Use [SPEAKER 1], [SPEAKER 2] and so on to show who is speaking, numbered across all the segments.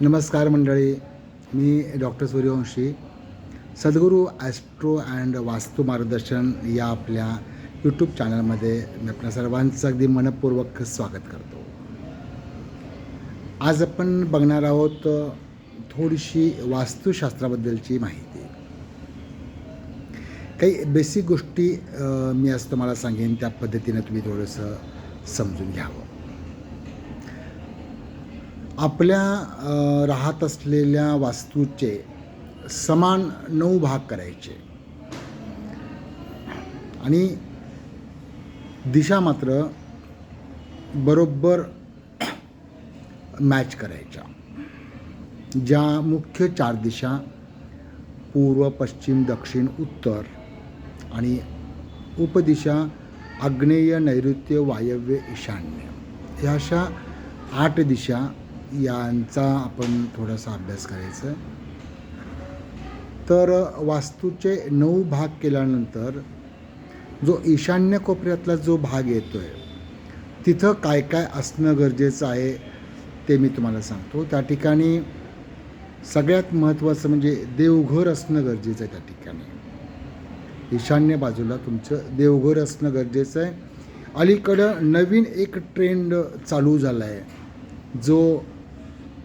[SPEAKER 1] नमस्कार मंडळी, मी doctor Suryavanshi. Sadhguru Austro and वास्तू मार्गदर्शन या आपल्या यूट्यूब चॅनलमध्ये मी आपल्या सर्वांचं अगदी मनपूर्वक स्वागत करतो. आज आपण बघणार आहोत थोडीशी वास्तुशास्त्राबद्दलची माहिती. काही बेसिक गोष्टी मी आज तुम्हाला सांगेन, त्या पद्धतीने तुम्ही थोडंसं समजून घ्यावं. आपल्या राहत असलेल्या वास्तूचे समान 9 भाग करायचे आणि दिशा मात्र बरोबर मॅच करायच्या. ज्या मुख्य 4 दिशा पूर्व, पश्चिम, दक्षिण, उत्तर आणि उपदिशा आग्नेय, नैऋत्य, वायव्य, ईशान्य, ह्या अशा 8 दिशा यांचा आपण थोडासा अभ्यास करायचा. तर वास्तूचे 9 भाग केल्यानंतर जो ईशान्य कोपऱ्यातला जो भाग येतो आहे तिथं काय काय असणं गरजेचं आहे ते मी तुम्हाला सांगतो. त्या ठिकाणी सगळ्यात महत्त्वाचं म्हणजे देवघर असणं गरजेचं आहे. त्या ठिकाणी ईशान्य बाजूला तुमचं देवघर असणं गरजेचं आहे. अलीकडं नवीन एक ट्रेंड चालू झाला आहे जो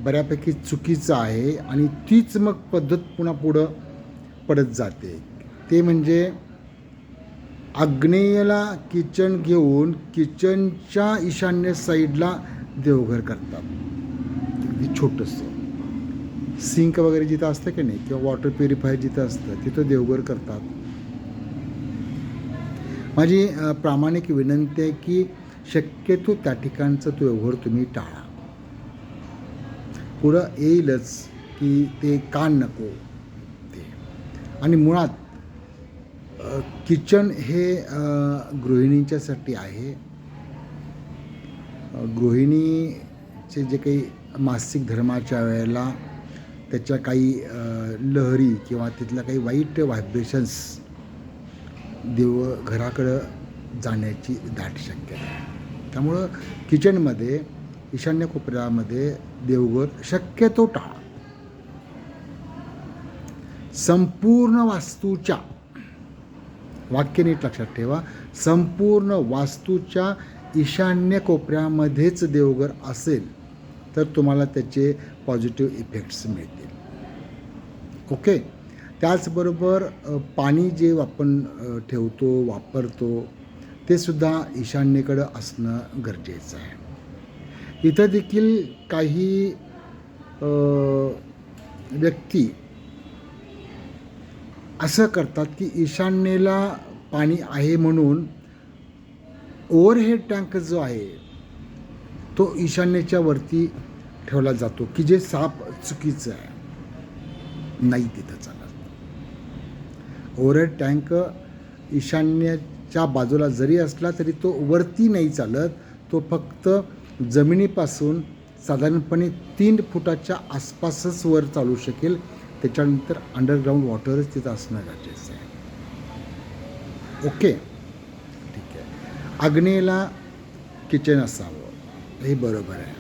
[SPEAKER 1] बऱ्यापैकी चुकीचा आहे आणि तीच मग पद्धत पुन्हा पुढं पडत जाते. ते म्हणजे आग्नेयला किचन घेऊन किचनच्या ईशान्य साईडला देवघर करतात. अगदी छोटंसं सिंक वगैरे जिथं असतं की नाही, किंवा वॉटर प्युरिफायर जिथं असतं तिथं देवघर करतात. माझी प्रामाणिक विनंती आहे की शक्यतो त्या ठिकाणचं देवघर तुम्ही टाळा. पुढं येईलच की ते का नको ते. आणि मुळात किचन हे गृहिणींच्यासाठी आहे. गृहिणीचे जे काही मासिक धर्माच्या वेळेला त्याच्या काही लहरी किंवा तिथल्या काही वाईट व्हायब्रेशन्स देवघराकडं जाण्याची दाट शक्यता आहे. त्यामुळं किचनमध्ये ईशान्य कोपऱ्यामध्ये देवघर शक्यतो टाळा. संपूर्ण वास्तूच्या, वाक्य नीट लक्षात ठेवा, संपूर्ण वास्तूच्या ईशान्य कोपऱ्यामध्येच देवघर असेल तर तुम्हाला त्याचे पॉझिटिव्ह इफेक्ट्स मिळतील. ओके. त्याचबरोबर पाणी जे आपण ठेवतो, वापरतो, ते सुद्धा ईशान्येकडं असणं गरजेचं आहे. इथं देखील काही व्यक्ती असं करतात की ईशान्येला पाणी आहे म्हणून ओव्हरहेड टँक जो आहे तो ईशान्येच्या वरती ठेवला जातो, की जे साप चुकीचं आहे. नाही तिथं चालत. ओव्हरहेड टँक ईशान्येच्या बाजूला जरी असला तरी तो वरती नाही चालत. तो फक्त जमिनीपासून साधारणपणे 3 फुटाच्या आसपासच वर चालू शकेल. त्याच्यानंतर अंडरग्राऊंड वॉटरच तिथं असणं गरजेचं आहे. ओके, ठीक आहे. आग्नेयला किचन असावं हे बरोबर आहे.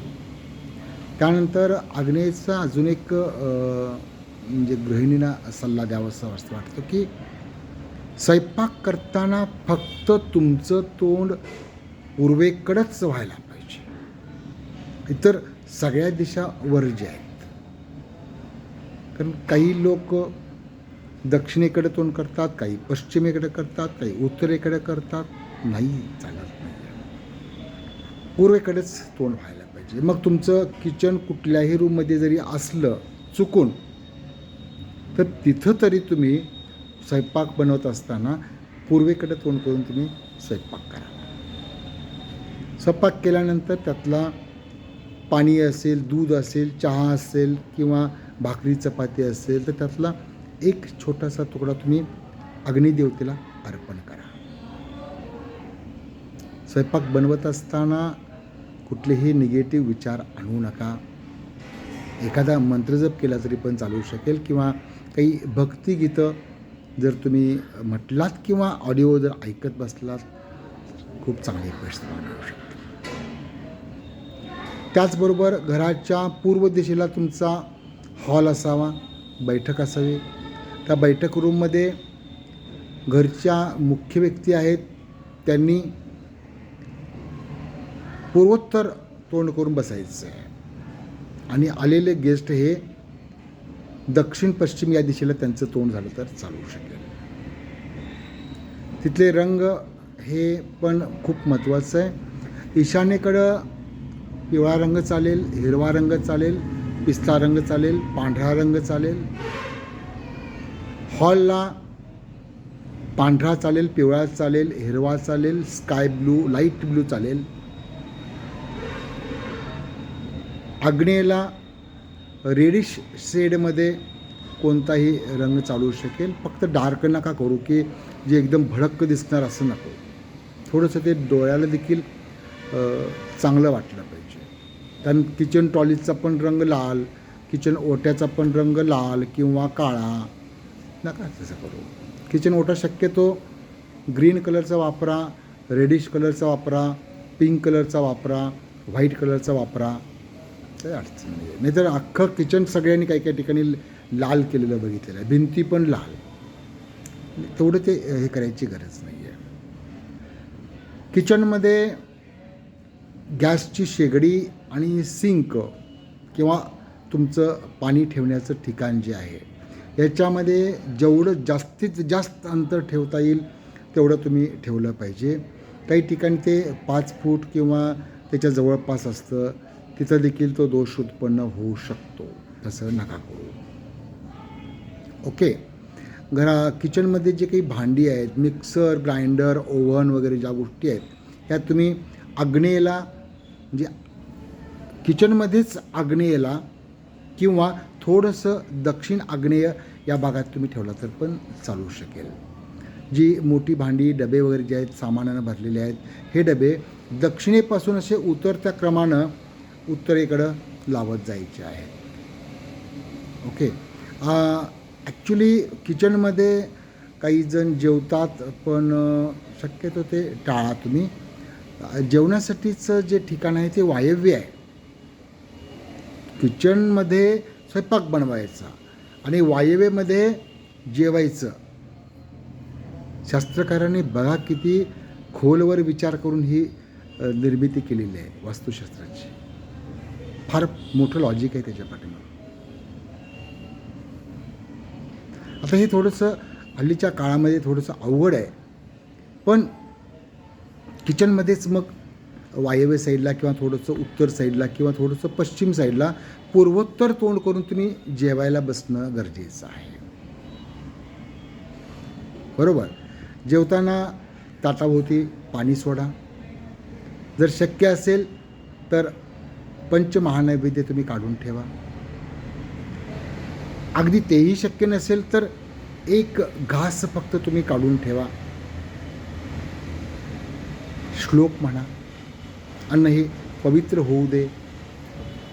[SPEAKER 1] त्यानंतर आग्नेयचा अजून एक म्हणजे गृहिणींना सल्ला द्यावा असं वाटतं की स्वयंपाक करताना फक्त तुमचं तोंड पूर्वेकडंच व्हायला पाहिजे. इतर सगळ्या दिशा वर्ज्य आहेत. कारण काही लोक दक्षिणेकडे तोंड करतात, काही पश्चिमेकडे करतात, काही उत्तरेकडे करतात. नाही चालत नाही. पूर्वेकडेच तोंड व्हायला पाहिजे. मग तुमचं किचन कुठल्याही रूममध्ये जरी असलं चुकून, तर तिथं तरी तुम्ही स्वयंपाक बनवत असताना पूर्वेकडे तोंड करून तुम्ही स्वयंपाक करा. स्वयंपाक केल्यानंतर त्यातला पाणी असेल, दूध असेल, चहा असेल किंवा भाकरी चपाती असेल तर त्यातला एक छोटासा तुकडा तुम्ही अग्निदेवतेला अर्पण करा. स्वयंपाक बनवत असताना कुठलेही निगेटिव्ह विचार आणू नका. एखादा मंत्रजप केला तरी पण चालू शकेल, किंवा काही भक्तिगीतं जर तुम्ही म्हटलात किंवा ऑडिओ जर ऐकत बसलात खूप चांगले प्रश्न होऊ शकतात. त्याचबरोबर घराच्या पूर्व दिशेला तुमचा हॉल असावा, बैठक असावी. त्या बैठक रूममध्ये घरच्या मुख्य व्यक्ती आहेत त्यांनी पूर्वोत्तर तोंड करून बसायचं आहे आणि आलेले गेस्ट हे दक्षिण पश्चिम या दिशेला त्यांचं तोंड झालं तर चालू शकेल. तिथले रंग हे पण खूप महत्त्वाचं आहे. ईशान्येकडं पिवळा रंग चालेल, हिरवा रंग चालेल, पिस्ता रंग चालेल, पांढरा रंग चालेल. हॉलला पांढरा चालेल, पिवळा चालेल, हिरवा चालेल, स्काय ब्लू, लाईट ब्लू चालेल. आग्नेयेला रेडिश शेडमध्ये कोणताही रंग चालू शकेल. फक्त डार्क नका करू की जे एकदम भडक दिसणार असं नको. थोडंसं ते डोळ्याला देखील चांगलं वाटलं पाहिजे. कारण किचन ट्रॉलीचा पण रंग लाल, किचन ओट्याचा पण रंग लाल किंवा काळा नका तसं करू. किचन ओटा शक्यतो ग्रीन कलरचा वापरा, रेडिश कलरचा वापरा, पिंक कलरचा वापरा, व्हाईट कलरचा वापरा. काही अडचण नाही आहे. नाहीतर अख्खं किचन सगळ्यांनी काही काही ठिकाणी लाल केलेलं बघितलेलं आहे, भिंती पण लाल. तेवढं ते हे करायची गरज नाही आहे. किचनमध्ये गॅसची शेगडी आणि सिंक किंवा तुमचं पाणी ठेवण्याचं ठिकाण जे आहे याच्यामध्ये जेवढं जास्तीत जास्त अंतर ठेवता येईल तेवढं तुम्ही ठेवलं पाहिजे. काही ठिकाणी ते 5 फूट किंवा त्याच्या जवळपास असतं, तिथं देखील तो दोष उत्पन्न होऊ शकतो. तसं नका करू. ओके. किचनमध्ये जे काही भांडी आहेत, मिक्सर, ग्राइंडर, ओव्हन वगैरे ज्या गोष्टी आहेत ह्या तुम्ही आग्नेयेला म्हणजे किचनमध्येच आग्नेयेला किंवा थोडंसं दक्षिण आग्नेय या भागात तुम्ही ठेवला तर पण चालू शकेल. जी मोठी भांडी, डबे वगैरे जे आहेत सामानानं भरलेले आहेत, हे डबे दक्षिणेपासून असे उतरत्या क्रमानं उत्तरेकडं लावत जायचे आहेत. ओके. ॲक्च्युली किचनमध्ये काही जण जेवतात पण शक्यतो ते टाळा तुम्ही. जेवणासाठीचं जे ठिकाण आहे ते वायव्य आहे. किचनमध्ये स्वयंपाक बनवायचा आणि वायव्येमध्ये जेवायचं. शास्त्रकारांनी बघा किती खोलवर विचार करून ही निर्मिती केलेली आहे वास्तुशास्त्राची. फार मोठं लॉजिक आहे त्याच्या पाठीमागे. आता हे थोडंसं हल्लीच्या काळामध्ये थोडंसं अवघड आहे, पण किचनमध्येच मग वायव्य साईडला किंवा थोडंसं उत्तर साईडला किंवा थोडंसं पश्चिम साईडला पूर्वोत्तर तोंड करून तुम्ही जेवायला बसणं गरजेचं आहे. बरोबर. जेवताना ताटाभोवती पाणी सोडा. जर शक्य असेल तर पंचमहानैवेद्य तुम्ही काढून ठेवा. अगदी तेही शक्य नसेल तर एक घास फक्त तुम्ही काढून ठेवा. श्लोक म्हणा. अन्न हे पवित्र होऊ दे.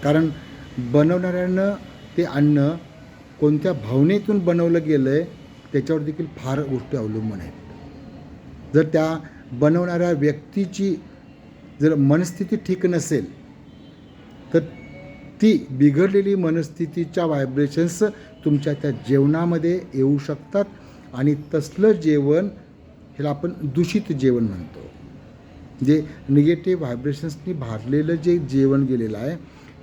[SPEAKER 1] कारण बनवणाऱ्यानं ते अन्न कोणत्या भावनेतून बनवलं गेलं आहे त्याच्यावर देखील फार गोष्टी अवलंबून आहेत. जर त्या बनवणाऱ्या व्यक्तीची जर मनस्थिती ठीक नसेल तर ती बिघडलेली मनस्थितीच्या व्हायब्रेशन्स तुमच्या त्या जेवणामध्ये येऊ शकतात आणि तसलं जेवण ह्याला आपण दूषित जेवण म्हणतो. जे निगेटिव्ह व्हायब्रेशन्सनी भारलेलं जे जेवण गेलेलं आहे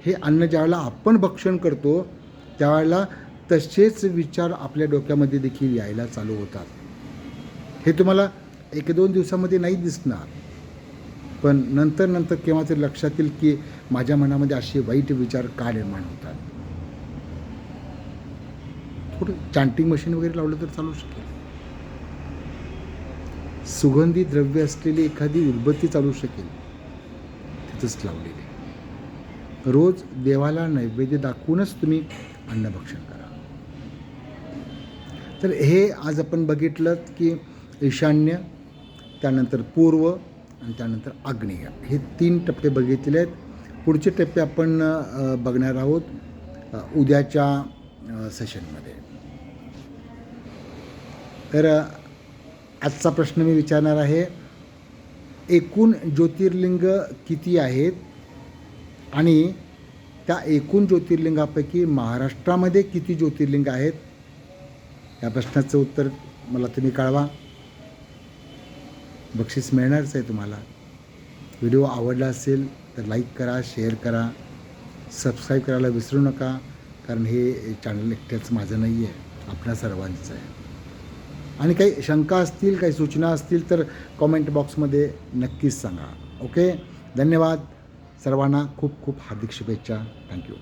[SPEAKER 1] हे अन्न ज्यावेळेला आपण भक्षण करतो त्यावेळेला तसेच विचार आपल्या डोक्यामध्ये देखील यायला चालू होतात. हे तुम्हाला 1-2 दिवसामध्ये नाही दिसणार, पण नंतर केव्हा तरी लक्षात येईल की माझ्या मनामध्ये असे वाईट विचार का निर्माण होतात. थोडं चांटिंग मशीन वगैरे लावलं तर चालू शकेल. सुगंधी द्रव्य असलेली एखादी उदबत्ती चालू शकेल तिथंच लावलेली. रोज देवाला नैवेद्य दाखवूनच तुम्ही अन्नभक्षण करा. तर हे आज आपण बघितलं की ईशान्य, त्यानंतर पूर्व आणि त्यानंतर आग्नेय हे 3 टप्पे बघितले आहेत. पुढचे टप्पे आपण बघणार आहोत उद्याच्या सेशनमध्ये. तर आजचा प्रश्न मी विचारणार आहे, एकूण ज्योतिर्लिंग किती आहेत आणि त्या एकूण ज्योतिर्लिंगापैकी महाराष्ट्रामध्ये किती ज्योतिर्लिंग आहेत या प्रश्नाचं उत्तर मला तुम्ही कळवा. बक्षीस मिळणारच आहे तुम्हाला. व्हिडिओ आवडला असेल तर लाईक करा, शेअर करा, सबस्क्राईब करायला विसरू नका, कारण हे चॅनल एकट्याच माझं नाही आहे, आपल्या सर्वांचं आहे. आणि काही शंका असतील, काही सूचना असतील तर कॉमेंट बॉक्समध्ये नक्कीच सांगा. ओके, धन्यवाद. सर्वांना खूप खूप हार्दिक शुभेच्छा. थँक्यू.